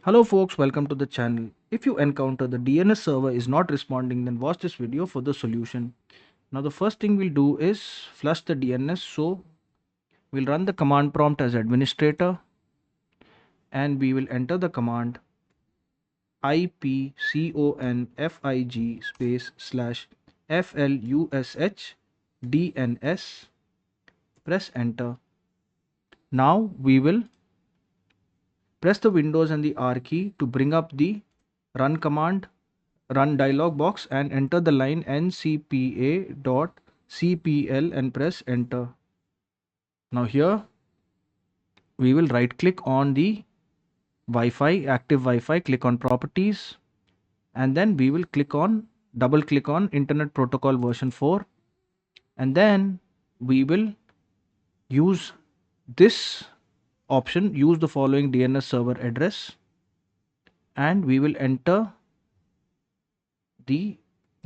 Hello folks, welcome to the channel. If you encounter the DNS server is not responding, then watch this video for the solution. Now the first thing we'll do is flush the DNS. So we'll run the command prompt as administrator and we will enter the command ipconfig space slash flush DNS. Press enter. Now we will press the Windows and the R key to bring up the run command, run dialog box and enter the line ncpa.cpl and press enter. Now here we will right click on the Wi-Fi, active Wi-Fi, click on properties and then we will double click on Internet Protocol version 4 and then we will use this option, use the following DNS server address and we will enter the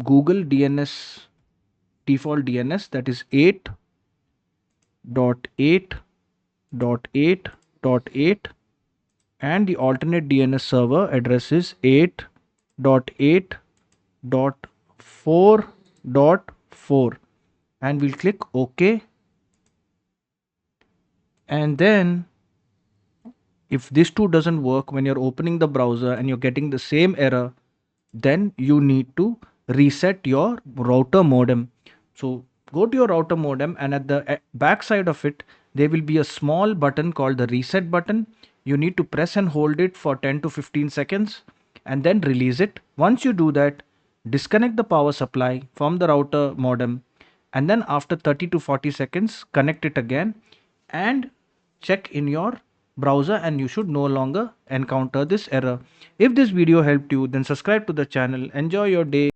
Google DNS default DNS, that is 8.8.8.8 and the alternate DNS server address is 8.8.4.4 and we'll click OK. And then if this too doesn't work when you're opening the browser and you're getting the same error, then you need to reset your router modem. So go to your router modem and at the back side of it there will be a small button called the reset button. You need to press and hold it for 10 to 15 seconds and then release it. Once you do that, disconnect the power supply from the router modem and then after 30 to 40 seconds connect it again and check in your browser and you should no longer encounter this error. If this video helped you, then subscribe to the channel. Enjoy your day.